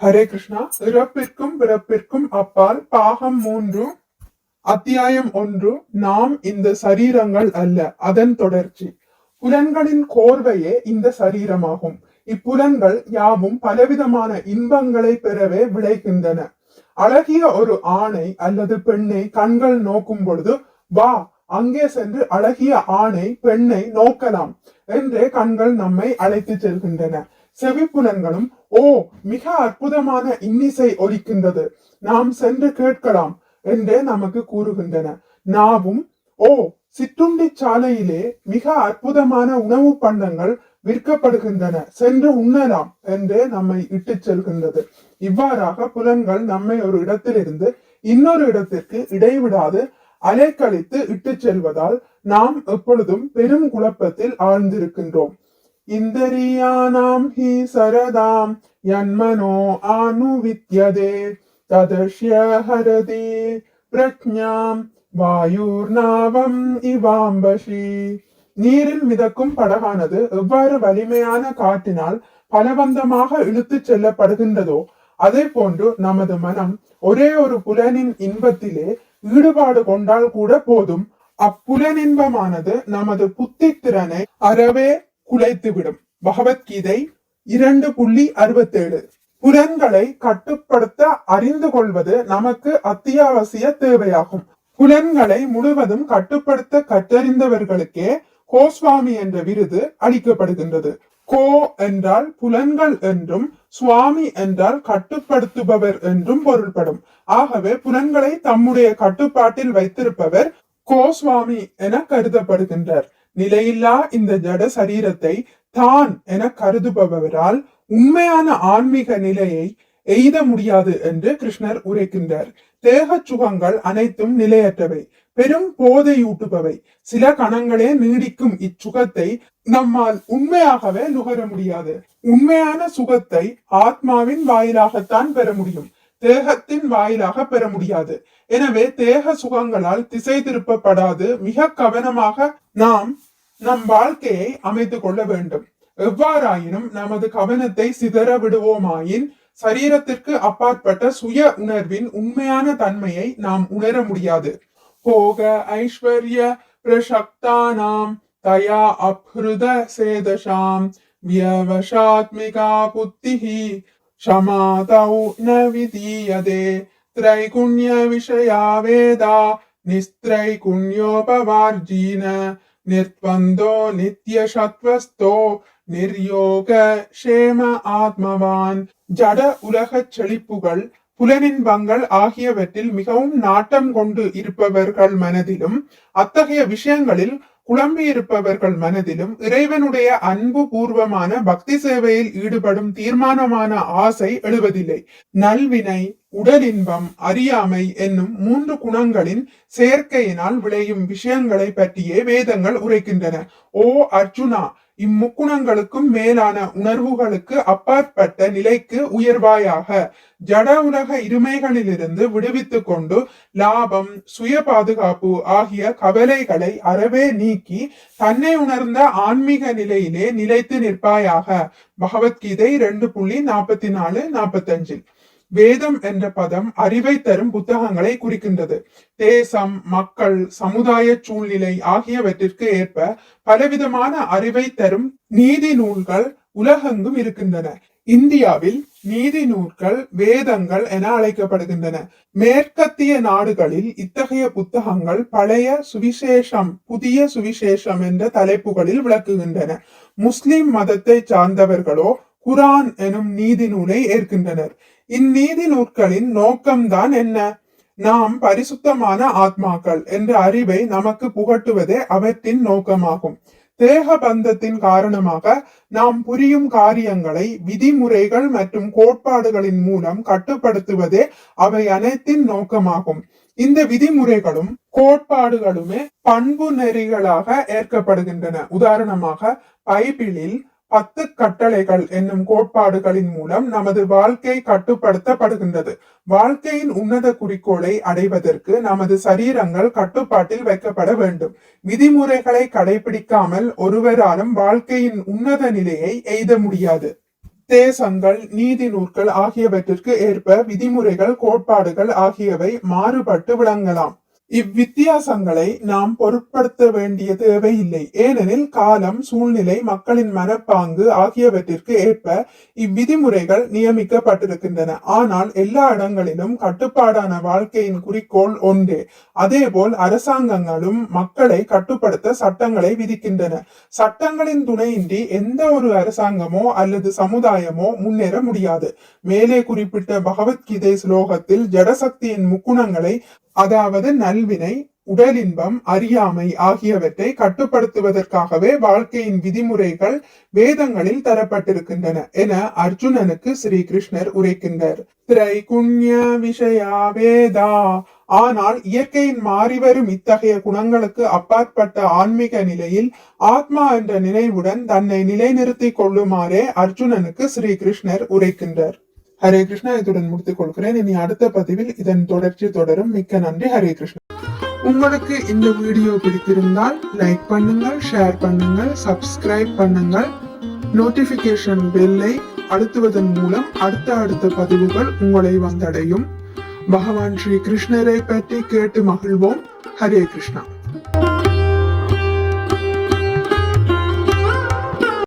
ஹரே கிருஷ்ணா. இறப்பிற்கும் பிறப்பிற்கும் அப்பால் பாகம் 3 அத்தியாயம் 1. நாம் இந்த சரீரங்கள் அல்ல, அதன் தொடர்ச்சி. புலன்களின் கோர்வையே இந்த சரீரமாகும். இப்புலன்கள் யாவும் பலவிதமான இன்பங்களை பெறவே விளைகின்றன. அழகிய ஒரு ஆணை அல்லது பெண்ணை கண்கள் நோக்கும் பொழுது, வா அங்கே சென்று அழகிய ஆணை பெண்ணை நோக்கலாம் என்றே கண்கள் நம்மை அழைத்து செல்கின்றன. செவிப்புலன்களும், ஓ மிக அற்புதமான இன்னிசை ஒலிக்கின்றது, நாம் சென்று கேட்கலாம் என்றே நமக்கு கூறுகின்றன. நாவும், ஓ சிற்றுண்டி சாலையிலே மிக அற்புதமான உணவு பண்டங்கள் விற்கப்படுகின்றன, சென்று உண்ணலாம் என்றே நம்மை இட்டு செல்கின்றது. இவ்வாறாக புலன்கள் நம்மை ஒரு இடத்திலிருந்து இன்னொரு இடத்திற்கு இடைவிடாது அலைக்கழித்து இட்டு செல்வதால் நாம் எப்பொழுதும் பெரும் குழப்பத்தில் ஆழ்ந்திருக்கின்றோம். இந்தரியானாம் ஹி சரதாம் யன்மனோ ஆனுவித்யதே ததஷ்ய ஹரதி பிரக்ஞாம் வாயுர்நாவம் இவாம்பஷி. நீரில் மிதக்கும் படகானது எவ்வாறு வலிமையான காற்றினால் பலவந்தமாக இழுத்து செல்லப்படுகின்றதோ அதே போன்று நமது மனம் ஒரே ஒரு புலனின் இன்பத்திலே ஈடுபாடு கொண்டால் கூட போதும், அப்புலனின்பமானது நமது புத்தி திறனை அறவே குலைத்துவிடும். பகவத்கீதை 2.67. புலன்களை கட்டுப்படுத்த அறிந்து கொள்வது நமக்கு அத்தியாவசிய தேவையாகும். புலன்களை முழுவதும் கட்டுப்படுத்த கற்றறிந்தவர்களுக்கே கோஸ்வாமி என்ற விருது அளிக்கப்படுகின்றது. கோ என்றால் புலன்கள் என்றும், சுவாமி என்றால் கட்டுப்படுத்துபவர் என்றும் பொருள்படும். ஆகவே புலன்களை தம்முடைய கட்டுப்பாட்டில் வைத்திருப்பவர் கோஸ்வாமி என கருதப்படுகின்றார். நிலையில்லா இந்த ஜட சரீரத்தை தான் என கருதுபவரால் உண்மையான ஆன்மீக நிலையை எய்த முடியாது என்று கிருஷ்ணர் உரைக்கின்றார். தேக சுகங்கள் அனைத்தும் நிலையற்றவை, பெரும் போதையூட்டுபவை. சில கணங்களே நீடிக்கும் இச்சுகத்தை நம்மால் உண்மையாகவே நுகர முடியாது. உண்மையான சுகத்தை ஆத்மாவின் வாயிலாகத்தான் பெற முடியும், தேகத்தின் வாயிலாக பெற முடியாது. எனவே தேக சுகங்களால் திசை திருப்பப்படாது மிக கவனமாக நாம் நம் வாழ்க்கையை அமைத்துக் கொள்ள வேண்டும். எவ்வாறாயினும் நமது கவனத்தை சிதற விடுவோமாயின் சரீரத்திற்கு அப்பாற்பட்ட சுய உணர்வின் உண்மையான தன்மையை நாம் உணர முடியாது. போக ஐஸ்வர்ய பிரசக்தானாம் தயா அப்ருத சேதசாம் வியவசாத்மிகா புத்திஹி ஷமாதௌ ந விதீயதே த்ரைகுண்ய விஷயா வேதா நிஸ்த்ரைகுண்யோபவார்ஜீன நிர்த்வந்தோ நித்ய சத்வஸ்தோ நிர்யோக ஷேம ஆத்மவான். ஜட உலக செழிப்புகள், புலனின்பங்கள் ஆகியவற்றில் மிகவும் நாட்டம் கொண்டு இருப்பவர்கள் மனதிலும், அத்தகைய விஷயங்களில் குழம்பி இருப்பவர்கள் மனதிலும் இறைவனுடைய அன்பு பூர்வமான பக்தி சேவையில் ஈடுபடும் தீர்மானமான ஆசை எழுவதில்லை. நல்வினை, உடலின்பம், அறியாமை என்னும் 3 குணங்களின் செயற்கையினால் விளையும் விஷயங்களை பற்றியே வேதங்கள் உரைக்கின்றன. ஓ அர்ஜுனா, இம்முக்குணங்களுக்கும் மேலான உணர்வுகளுக்கு அப்பாற்பட்ட நிலைக்கு உயர்வாயாக. ஜட உலக இருமைகளிலிருந்து விடுவித்துக் கொண்டு லாபம், சுய பாதுகாப்பு ஆகிய கவலைகளை அறவே நீக்கி தன்னை உணர்ந்த ஆன்மீக நிலையிலே நிலைத்து நிற்பாயாக. பகவத்கீதை 2.44-45. வேதம் என்ற பதம் அறிவை தரும் புத்தகங்களை குறிக்கின்றது. தேசம், மக்கள், சமுதாய சூழ்நிலை ஆகியவற்றிற்கு ஏற்ப பலவிதமான அறிவை தரும் நீதி நூல்கள் உலகெங்கும் இருக்கின்றன. இந்தியாவில் நீதி நூல்கள் வேதங்கள் என அழைக்கப்படுகின்றன. மேற்கத்திய நாடுகளில் இத்தகைய புத்தகங்கள் பழைய சுவிசேஷம், புதிய சுவிசேஷம் என்ற தலைப்புகளில் விளக்குகின்றன. முஸ்லிம் மதத்தை சார்ந்தவர்களோ குரான் எனும் நீதி நூலை ஏற்கின்றனர். இந்நீதி நூல்களின் நோக்கம்தான் என்ன? நாம் பரிசுத்தமான ஆத்மாக்கள் என்ற அறிவை நமக்கு புகட்டுவதே அவற்றின் நோக்கமாகும். தேக பந்தத்தின் காரணமாக நாம் புரியும் காரியங்களை விதிமுறைகள் மற்றும் கோட்பாடுகளின் மூலம் கட்டுப்படுத்துவதே அவை அனைத்தின் நோக்கமாகும். இந்த விதிமுறைகளும் கோட்பாடுகளுமே பண்பு நெறிகளாக ஏற்கப்படுகின்றன. உதாரணமாக பைபிளில் 10 கட்டளைகள் என்னும் கோட்பாடுகளின் மூலம் நமது வாழ்க்கை கட்டுப்படுத்தப்படுகின்றது. வாழ்க்கையின் உன்னத குறிக்கோளை அடைவதற்கு நமது சரீரங்கள் கட்டுப்பாட்டில் வைக்கப்பட வேண்டும். விதிமுறைகளை கடைபிடிக்காமல் ஒருவராலும் வாழ்க்கையின் உன்னத நிலையை எய்த முடியாது. தேசங்கள், நீதி நூல்கள் ஆகியவற்றிற்கு ஏற்ப விதிமுறைகள், கோட்பாடுகள் ஆகியவை மாறுபட்டு விளங்கலாம். இவ்வித்தியாசங்களை நாம் பொருட்படுத்த வேண்டிய தேவையில்லை. ஏனெனில் காலம், சூழ்நிலை, மக்களின் மனப்பாங்கு ஆகியவற்றிற்கு ஏற்ப இவ்விதிமுறைகள் நியமிக்கப்பட்டிருக்கின்றன. ஆனால் எல்லா இடங்களிலும் கட்டுப்பாடான வாழ்க்கையின் குறிக்கோள் ஒன்றே. அதேபோல் அரசாங்கங்களும் மக்களை கட்டுப்படுத்த சட்டங்களை விதிக்கின்றன. சட்டங்களின் துணையின்றி எந்த ஒரு அரசாங்கமோ அல்லது சமுதாயமோ முன்னேற முடியாது. மேலே குறிப்பிட்ட பகவத்கீதை ஸ்லோகத்தில் ஜடசக்தியின் முக்குணங்களை, அதாவது நல்வினை, உடலின்பம், அறியாமை ஆகியவற்றை கட்டுப்படுத்துவதற்காகவே வாழ்க்கையின் விதிமுறைகள் வேதங்களில் தரப்பட்டிருக்கின்றன என அர்ஜுனனுக்கு ஸ்ரீ கிருஷ்ணர் உரைக்கின்றார். திரைகுண்ய விஷயா வேதா. ஆனால் இயற்கையின் மாறிவரும் இத்தகைய குணங்களுக்கு அப்பாற்பட்ட ஆன்மீக நிலையில் ஆத்மா என்ற நினைவுடன் தன்னை நிலைநிறுத்திக் கொள்ளுமாறே அர்ஜுனனுக்கு ஸ்ரீ கிருஷ்ணர் உரைக்கின்றார். ஹரே கிருஷ்ணா. இதுடன் முடித்துக் கொள்கிறேன். இனி அடுத்த பதிவில் இதன் தொடர்ச்சி தொடரும். மிக்க நன்றி. ஹரே கிருஷ்ணா. உங்களுக்கு இந்த வீடியோ பிடித்திருந்தால் லைக் பண்ணுங்கள், ஷேர் பண்ணுங்கள், சப்ஸ்கிரைப் பண்ணுங்கள். நோட்டிபிகேஷன் பெல்லை அழுத்துவதன் மூலம் அடுத்த பதிவுகள் உங்களை வந்தடையும். பகவான் ஸ்ரீ கிருஷ்ணரை பற்றி கேட்டு மகிழ்வோம். ஹரே கிருஷ்ணா.